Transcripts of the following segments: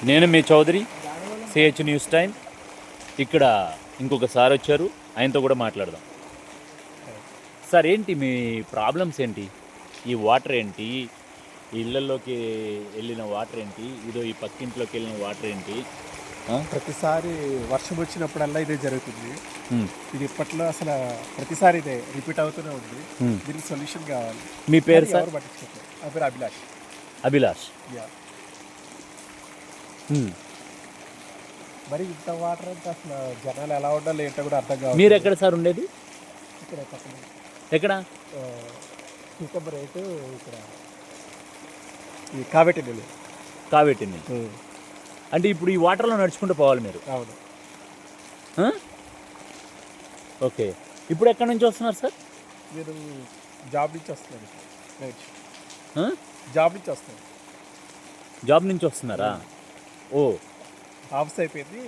నేను మీ Chowdary, CH news time. ఇక్కడ ఇంకొక సార్ వచ్చారు, ఆయనతో కూడా మాట్లాడదాం. సార్, ఏంటి మీ ప్రాబ్లమ్స్ ఏంటి? ఈ వాటర్ ఏంటి? ఈ ఇళ్ళల్లోకి వెళ్ళిన వాటర్ ఏంటి? ఇదో ఈ పక్కింట్లోకి వెళ్ళిన వాటర్ ఏంటి? ప్రతిసారి వర్షం వచ్చినప్పుడల్లా ఇదే జరుగుతుంది. ఇది ఇప్పట్లో అసలు ప్రతిసారి ఇదే రిపీట్ అవుతూనే ఉంది. దీనికి సొల్యూషన్ కావాలి. మీ పేరు సార్? పట్టించుకోండి. నా పేరు అభిలాష్. అభిలాష్. మరి ఇంత వాటర్ అంటే అసలు జనాలు ఎలా ఉండాలి ఏంటో కూడా అర్థం కావాలి. మీరు ఎక్కడ సార్ ఉండేది? ఇక్కడ పక్కన ఎక్కడ? సూకబర్ రేటు ఇక్కడ ఈ కావేటి నీళ్ళు. కావేటి నీళ్ళు అంటే ఇప్పుడు ఈ వాటర్లో నడుచుకుంటూ పోవాలి మీరు? అవును. ఓకే. ఇప్పుడు ఎక్కడి నుంచి వస్తున్నారు సార్? నేను జాబ్ నుంచి వస్తున్నాను. జాబ్ నుంచి వస్తాను. జాబ్ నుంచి వస్తున్నారా? ఓ, ఆఫీస్ అయిపోయింది,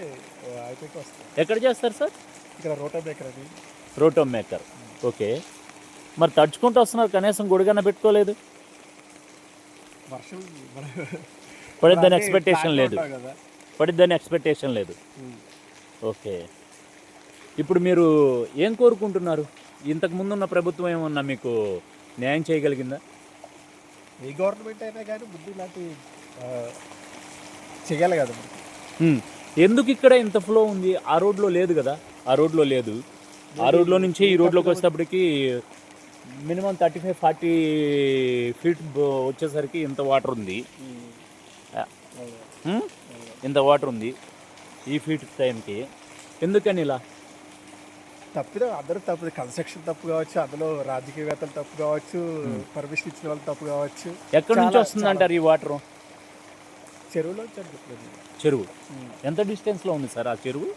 అయిపోయి వస్తాను. ఎక్కడ చేస్తారు సార్? ఇక్కడ రోటో మేకర్ అని. రోటో మేకర్. ఓకే. మరి తడుచుకుంటూ వస్తున్నారు, కనీసం గొడుగన్న పెట్టుకోలేదు? వర్షం పడిద్దని ఎక్స్పెక్టేషన్ లేదు. పడిద్దని ఎక్స్పెక్టేషన్ లేదు. ఓకే. ఇప్పుడు మీరు ఏం కోరుకుంటున్నారు? ఇంతకు ముందున్న ప్రభుత్వం ఏమన్నా మీకు న్యాయం చేయగలిగిందా? ఏ గవర్నమెంట్ అయినా కానీ ముందు ఇలాంటి చేయాలి కదా. ఎందుకు ఇక్కడ ఇంత ఫ్లో ఉంది? ఆ రోడ్లో లేదు కదా. ఆ రోడ్లో లేదు. ఆ రోడ్లో నుంచి ఈ రోడ్లోకి వచ్చేటప్పటికి మినిమం 35-40 ఫీట్ వచ్చేసరికి ఇంత వాటర్ ఉంది. ఇంత వాటర్ ఉంది ఈ ఫీట్ టైంకి. ఎందుకని ఇలా? తప్పిదా అందరూ తప్పు. కన్స్ట్రక్షన్ తప్పు కావచ్చు, అందులో రాజకీయవేత్తలు తప్పు కావచ్చు, పర్మిషన్ ఇచ్చిన వాళ్ళు తప్పు కావచ్చు. ఎక్కడి నుంచి వస్తుంది అంటారు ఈ వాటర్? చెరువులో. చెరువు ఎంత డిస్టెన్స్లో ఉంది సార్ ఆ చెరువు?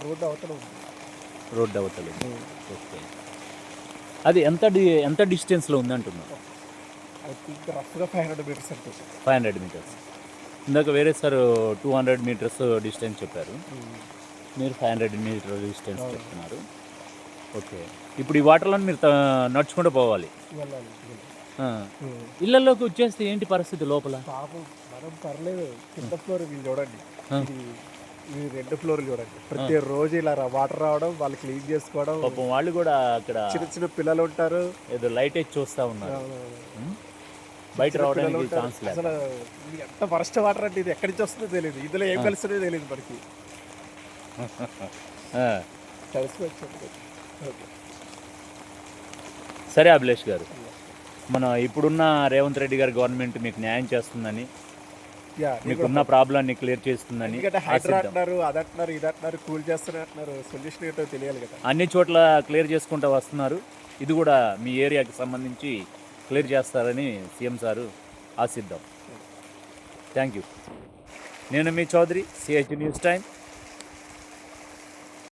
రోడ్డు అవతల ఉంది. రోడ్డు అవతల. ఓకే. అది ఎంత డిస్టెన్స్లో ఉంది అంటున్నారు? ఐ థింక్ రఫ్గా 500 మీటర్స్ ఉంటుంది. 500 మీటర్స్. ఇందాక వేరే సార్ 200 మీటర్స్ డిస్టెన్స్ చెప్పారు, మీరు 500 మీటర్ డిస్టెన్స్ చెప్తున్నారు. ఓకే. ఇప్పుడు ఈ వాటర్లో మీరు నడుచుకుంటూ పోవాలి. ఇళ్ళల్లోకి వచ్చేస్తే ఏంటి పరిస్థితి లోపల? పాపం మనం పర్లేదు. కింద ఫ్లోర్ వీళ్ళు చూడండి, ఈ 2 ఫ్లోర్లు చూడండి. ప్రతిరోజు ఇలా వాటర్ రావడం, వాళ్ళు క్లీన్ చేసుకోవడం. పాపం వాళ్ళు కూడా అక్కడ చిన్న చిన్న పిల్లలు ఉంటారు, ఏదో లైట్ వేసి చూస్తూ ఉన్నారు. బయట రావడానికి ఛాన్స్ లేదు. అసలు ఎంత వరస్ట్ వాటర్ అంటే ఇది ఎక్కడి నుంచి వస్తుందో తెలియదు, ఇందులో ఏం కలుస్తుందో తెలియదు మనకి. సరే అభిలాష్ గారు, మన ఇప్పుడున్న రేవంత్ రెడ్డి గారి గవర్నమెంట్ మీకు న్యాయం చేస్తుందని, మీకున్న ప్రాబ్లమ్ని క్లియర్ చేస్తుందని. అంటున్నారు, అది అంటున్నారు, ఇది అంటున్నారు, కూల్ చేస్తున్నారు, సొల్యూషన్ ఏంటో తెలియాలి కదా. అన్ని చోట్ల క్లియర్ చేసుకుంటూ వస్తున్నారు. ఇది కూడా మీ ఏరియాకి సంబంధించి క్లియర్ చేస్తారని సీఎం సారు ఆశిద్దాం. Thank you. నేను మీ చౌదరి, సిహెచ్ న్యూస్ టైం.